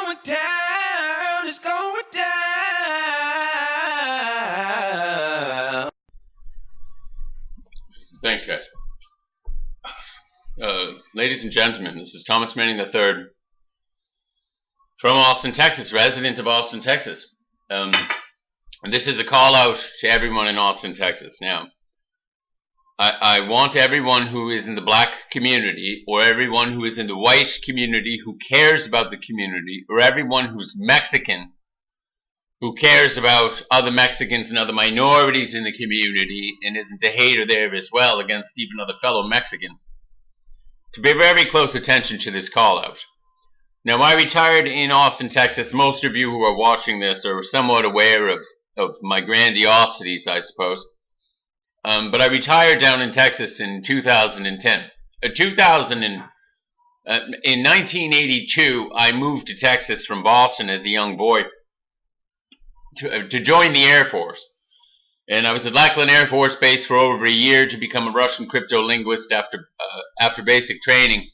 going down, it's going down. Thanks, guys. Ladies and gentlemen, this is Thomas Manning III from Austin, Texas, resident of Austin, Texas. And this is a call out to everyone in Austin, Texas. Now, I want everyone who is in the black community, or everyone who is in the white community who cares about the community, or everyone who's Mexican who cares about other Mexicans and other minorities in the community and isn't a hater there as well against even other fellow Mexicans, to pay very close attention to this call out. Now, I retired in Austin, Texas. Most of you who are watching this are somewhat aware of my grandiosities, I suppose. But I retired down in Texas in 2010. In 1982, I moved to Texas from Boston as a young boy to join the Air Force. And I was at Lackland Air Force Base for over a year to become a Russian crypto-linguist after basic training.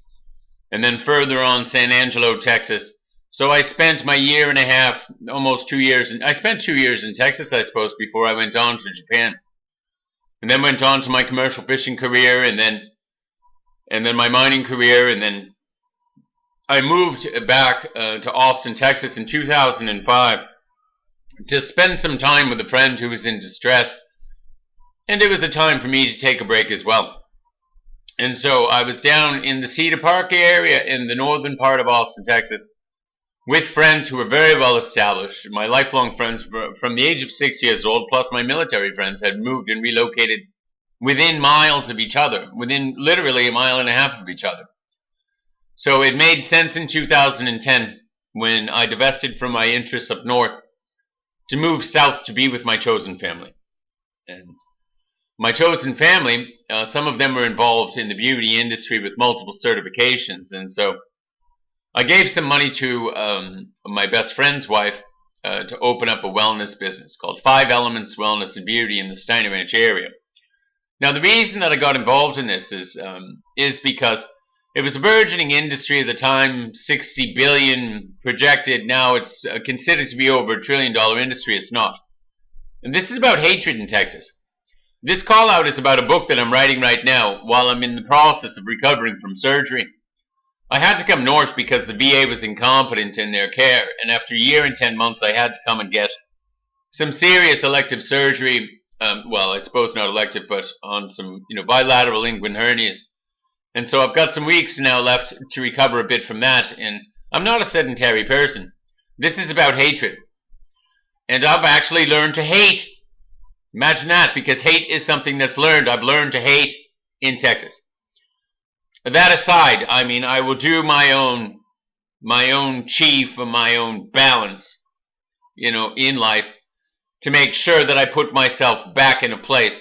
And then further on, San Angelo, Texas. So I spent my year and a half, almost 2 years, I spent 2 years in Texas, I suppose, before I went on to Japan. And then went on to my commercial fishing career, and then my mining career, and then I moved back to Austin, Texas in 2005 to spend some time with a friend who was in distress, and it was a time for me to take a break as well. And so I was down in the Cedar Park area in the northern part of Austin, Texas, with friends who were very well established. My lifelong friends from the age of 6 years old, plus my military friends, had moved and relocated within miles of each other, within literally a mile and a half of each other. So it made sense in 2010, when I divested from my interests up north, to move south to be with my chosen family. And my chosen family, some of them were involved in the beauty industry with multiple certifications, and so I gave some money to my best friend's wife to open up a wellness business called 5 Elements Wellness and Beauty in the Steiner Ranch area. Now, the reason that I got involved in this is because it was a burgeoning industry at the time, 60 billion projected. Now it's considered to be over $1 trillion industry. It's not. And this is about hatred in Texas. This call out is about a book that I'm writing right now while I'm in the process of recovering from surgery. I had to come north because the VA was incompetent in their care, and after a year and 10 months I had to come and get some serious elective surgery, well, I suppose not elective, but on some, bilateral inguinal hernias. And so I've got some weeks now left to recover a bit from that, and I'm not a sedentary person. This is about hatred. And I've actually learned to hate. Imagine that, because hate is something that's learned. I've learned to hate in Texas. That aside, I will do my own chief and my own balance, in life, to make sure that I put myself back in a place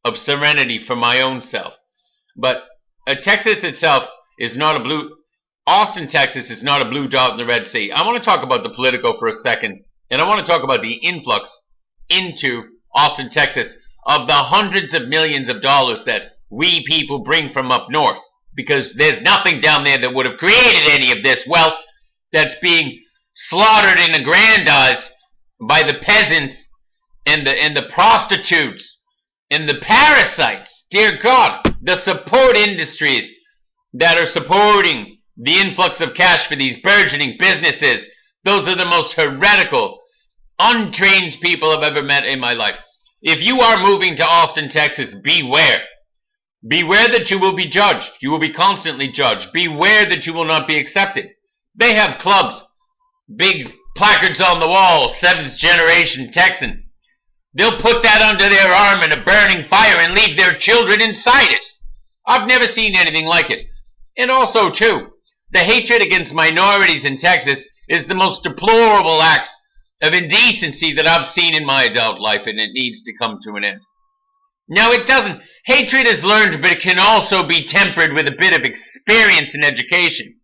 of serenity for my own self. But Texas itself is not Austin, Texas is not a blue dot in the Red Sea. I want to talk about the political for a second, and I want to talk about the influx into Austin, Texas of the hundreds of millions of dollars that we people bring from up north. Because there's nothing down there that would have created any of this wealth that's being slaughtered and aggrandized by the peasants and the prostitutes and the parasites. Dear God, the support industries that are supporting the influx of cash for these burgeoning businesses, those are the most heretical, untrained people I've ever met in my life. If you are moving to Austin, Texas, beware. Beware that you will be judged. You will be constantly judged. Beware that you will not be accepted. They have clubs, big placards on the wall, 7th generation Texan. They'll put that under their arm in a burning fire and leave their children inside it. I've never seen anything like it. And also, too, the hatred against minorities in Texas is the most deplorable act of indecency that I've seen in my adult life, and it needs to come to an end. Now, hatred is learned, but it can also be tempered with a bit of experience and education.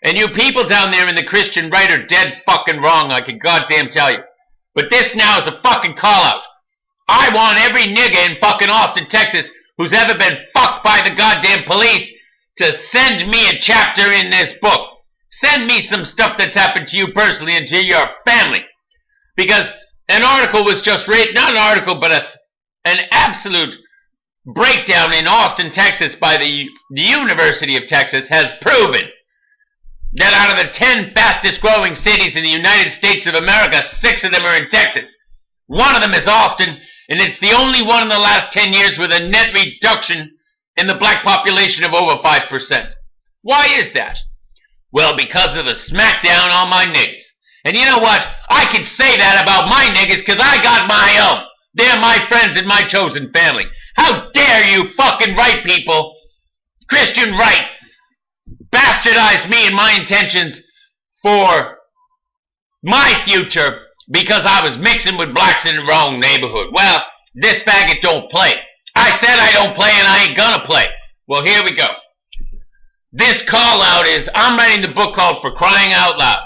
And you people down there in the Christian right are dead fucking wrong, I can goddamn tell you. But this now is a fucking call-out. I want every nigga in fucking Austin, Texas, who's ever been fucked by the goddamn police to send me a chapter in this book. Send me some stuff that's happened to you personally and to your family. Because an article was just written, not an article, but an absolute breakdown in Austin, Texas by the University of Texas has proven that out of the 10 fastest growing cities in the United States of America, 6 of them are in Texas. One of them is Austin, and it's the only one in the last 10 years with a net reduction in the black population of over 5%. Why is that? Well, because of the smackdown on my niggas. And you know what? I can say that about my niggas because I got my own. They're my friends and my chosen family. How dare you fucking right people, Christian right, bastardize me and my intentions for my future because I was mixing with blacks in the wrong neighborhood. Well, this faggot don't play. I said I don't play and I ain't gonna play. Well, here we go. This call out is, I'm writing the book called For Crying Out Loud.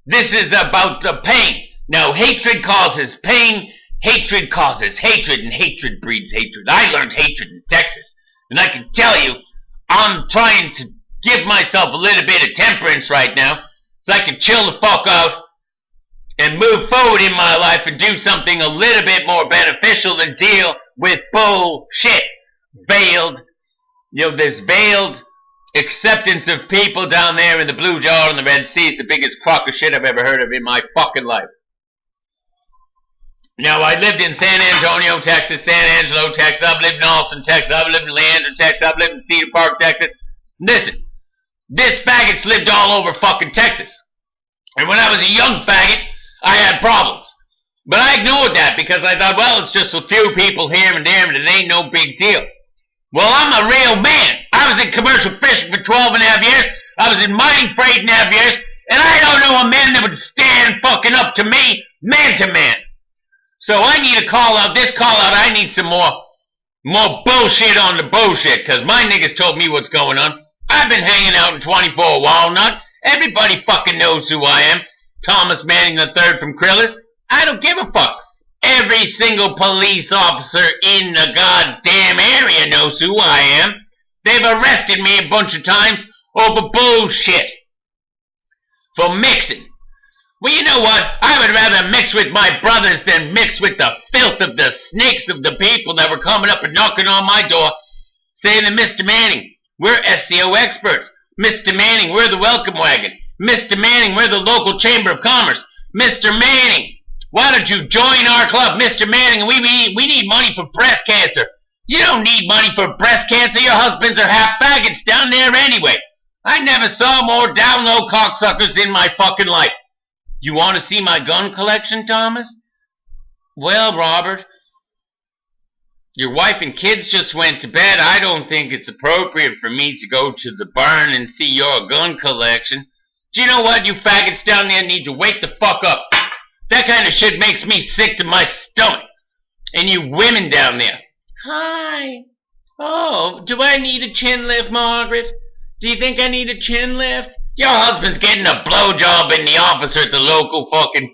This is about the pain. Now, hatred causes pain, hatred causes hatred, and hatred breeds hatred. I learned hatred in Texas, and I can tell you, I'm trying to give myself a little bit of temperance right now, so I can chill the fuck out and move forward in my life and do something a little bit more beneficial than deal with bullshit. This veiled acceptance of people down there in the Blue Jar and the Red Sea is the biggest crock of shit I've ever heard of in my fucking life. Now, I lived in San Antonio, Texas, San Angelo, Texas. I've lived in Austin, Texas. I've lived in Leandro, Texas. I've lived in Cedar Park, Texas. Listen, this faggot's lived all over fucking Texas. And when I was a young faggot, I had problems. But I ignored that because I thought, well, it's just a few people here and there and it ain't no big deal. Well, I'm a real man. I was in commercial fishing for 12 and a half years. I was in mining for 8.5 years. And I don't know a man that would stand fucking up to me, man to man. So I need a call out. This call out, I need some more bullshit on the bullshit. Because my niggas told me what's going on. I've been hanging out in 24 Walnut. Everybody fucking knows who I am. Thomas Manning III from Krillis. I don't give a fuck. Every single police officer in the goddamn area knows who I am. They've arrested me a bunch of times over bullshit. For mixing. Well, you know what? I would rather mix with my brothers than mix with the filth of the snakes of the people that were coming up and knocking on my door saying to Mr. Manning, we're SEO experts. Mr. Manning, we're the welcome wagon. Mr. Manning, we're the local chamber of commerce. Mr. Manning, why don't you join our club? Mr. Manning, we need money for breast cancer. You don't need money for breast cancer. Your husbands are half faggots down there anyway. I never saw more down low cocksuckers in my fucking life. You want to see my gun collection, Thomas? Well, Robert, your wife and kids just went to bed. I don't think it's appropriate for me to go to the barn and see your gun collection. Do you know what? You faggots down there need to wake the fuck up. That kind of shit makes me sick to my stomach. And you women down there. Hi. Oh, do I need a chin lift, Margaret? Do you think I need a chin lift? Your husband's getting a blowjob in the office or at the local fucking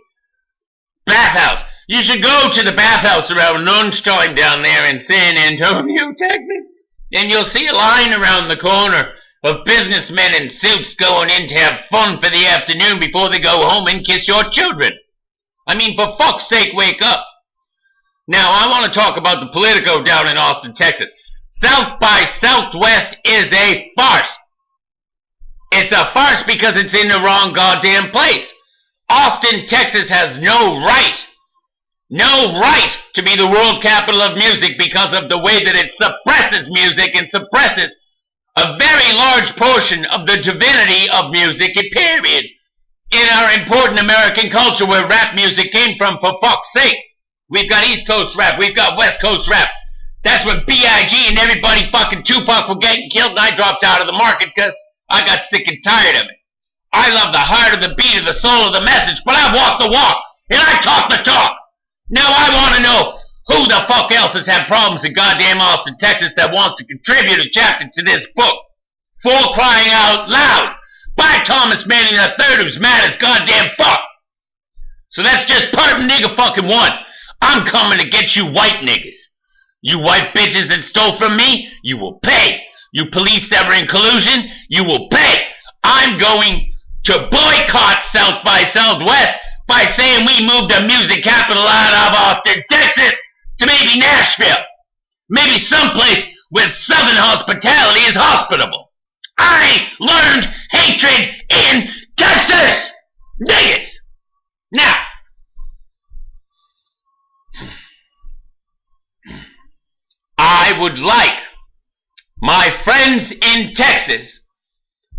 bathhouse. You should go to the bathhouse around lunchtime down there in San Antonio, Texas. And you'll see a line around the corner of businessmen in suits going in to have fun for the afternoon before they go home and kiss your children. I mean, for fuck's sake, wake up. Now, I want to talk about the Politico down in Austin, Texas. South by Southwest is a farce. It's a farce because it's in the wrong goddamn place. Austin, Texas has no right to be the world capital of music because of the way that it suppresses music and suppresses a very large portion of the divinity of music, period. In our important American culture where rap music came from, for fuck's sake. We've got East Coast rap, we've got West Coast rap. That's when B.I.G. and everybody fucking Tupac were getting killed and I dropped out of the market because I got sick and tired of it. I love the heart of the beat of the soul of the message, but I walk the walk and I talk the talk. Now I want to know who the fuck else has had problems in goddamn Austin, Texas that wants to contribute a chapter to this book. For Crying Out Loud. By Thomas Manning III, who's mad as goddamn fuck. So that's just part of nigga fucking one. I'm coming to get you white niggas. You white bitches that stole from me, you will pay. You police that were in collusion, you will pay. I'm going to boycott South by Southwest by saying we moved the music capital out of Austin, Texas to maybe Nashville. Maybe someplace where Southern hospitality is hospitable. I learned hatred in Texas! Niggas! Now, I would like my friends in Texas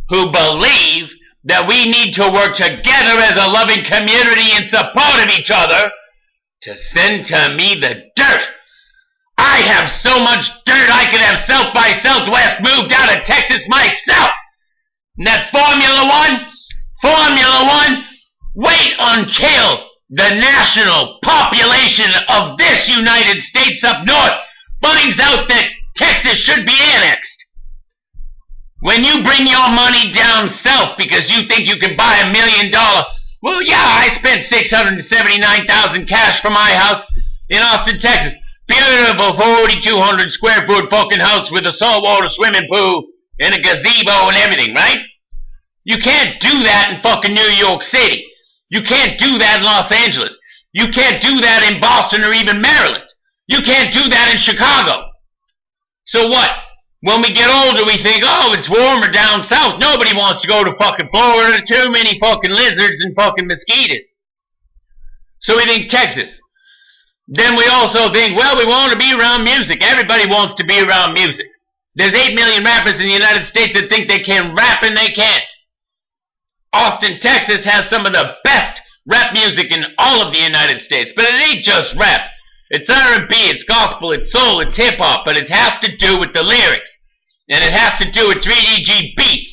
who believe that we need to work together as a loving community in support of each other to send to me the dirt. I have so much dirt I could have South by Southwest moved out of Texas myself. And that Formula One, wait until the national population of this United States up north finds out that Texas should be annexed. When you bring your money down south because you think you can buy $1 million, well, yeah, I spent $679,000 cash for my house in Austin, Texas. Beautiful 4,200 square foot fucking house with a saltwater swimming pool and a gazebo and everything, right? You can't do that in fucking New York City. You can't do that in Los Angeles. You can't do that in Boston or even Maryland. You can't do that in Chicago. So what? When we get older, we think, oh, it's warmer down south. Nobody wants to go to fucking Florida. Too many fucking lizards and fucking mosquitoes. So we think Texas. Then we also think, well, we want to be around music. Everybody wants to be around music. There's 8 million rappers in the United States that think they can rap and they can't. Austin, Texas has some of the best rap music in all of the United States. But it ain't just rap. It's R&B, it's gospel, it's soul, it's hip-hop, but it has to do with the lyrics. And it has to do with 3DG beats.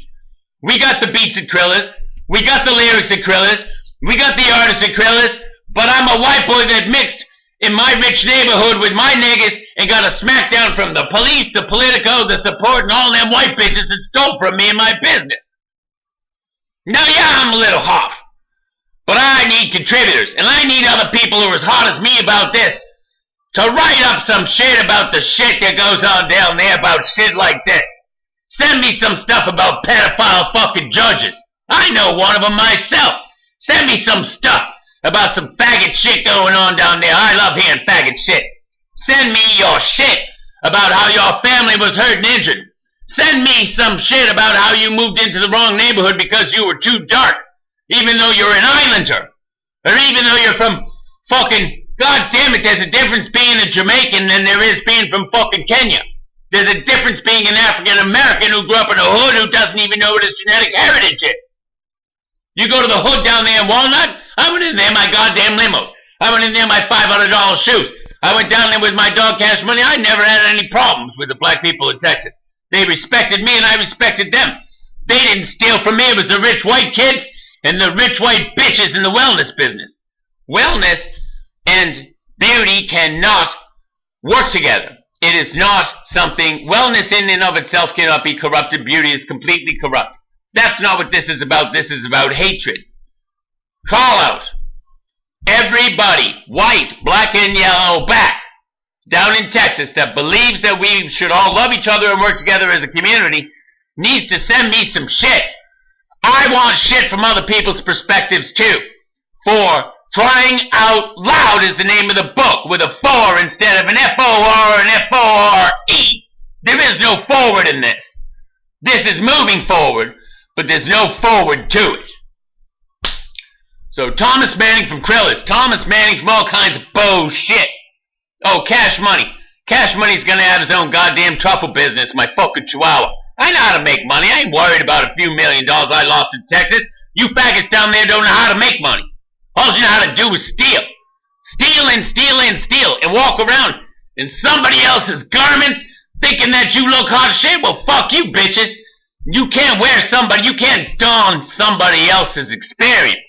We got the beats at Krillers. We got the lyrics at Krillers. We got the artists at Krillers. But I'm a white boy that mixed in my rich neighborhood with my niggas and got a smackdown from the police, the Politico, the support, and all them white bitches that stole from me in my business. Now, yeah, I'm a little hot. But I need contributors, and I need other people who are as hot as me about this to write up some shit about the shit that goes on down there about shit like this. Send me some stuff about pedophile fucking judges. I know one of them myself. Send me some stuff about some faggot shit going on down there. I love hearing faggot shit. Send me your shit about how your family was hurt and injured. Send me some shit about how you moved into the wrong neighborhood because you were too dark, even though you're an islander. Or even though you're from fucking... God damn it, there's a difference being a Jamaican than there is being from fucking Kenya. There's a difference being an African American who grew up in a hood who doesn't even know what his genetic heritage is. You go to the hood down there in Walnut, I went in there in my goddamn limos. I went in there in my $500 shoes. I went down there with my dog cash money. I never had any problems with the black people in Texas. They respected me and I respected them. They didn't steal from me. It was the rich white kids and the rich white bitches in the wellness business. Wellness and beauty cannot work together. It is not something, wellness in and of itself cannot be corrupted. Beauty is completely corrupt. That's not what this is about. This is about hatred. Call out everybody, white, black, and yellow, back down in Texas that believes that we should all love each other and work together as a community needs to send me some shit. I want shit from other people's perspectives too. For Trying Out Loud is the name of the book, with a 4 instead of an F-O-R or an F-O-R-E. There is no forward in this. This is moving forward, but there's no forward to it. So Thomas Manning from Krillers. Thomas Manning from all kinds of bullshit. Oh, Cash Money. Cash Money's gonna have his own goddamn truffle business, my fucking chihuahua. I know how to make money. I ain't worried about a few $1 million I lost in Texas. You faggots down there don't know how to make money. All you know how to do is steal. Steal and steal and steal and walk around in somebody else's garments thinking that you look hot as shit. Well, fuck you, bitches. You can't you can't don somebody else's experience.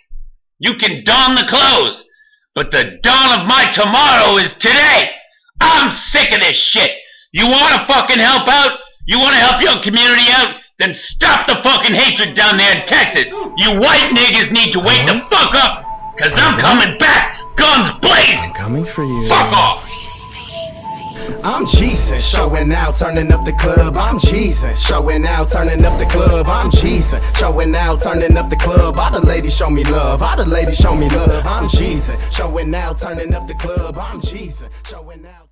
You can don the clothes, but the dawn of my tomorrow is today. I'm sick of this shit. You want to fucking help out? You want to help your community out? Then stop the fucking hatred down there in Texas. You white niggas need to wake the fuck up. Cause I'm coming back, guns blazing. I'm coming for you. Fuck off. I'm Jesus, showing out, turning up the club. I'm Jesus, showing out, turning up the club. I'm Jesus, showing out, turning up the club. All the ladies show me love, all the ladies show me love. I'm Jesus, showing out, turning up the club. I'm Jesus, showing out.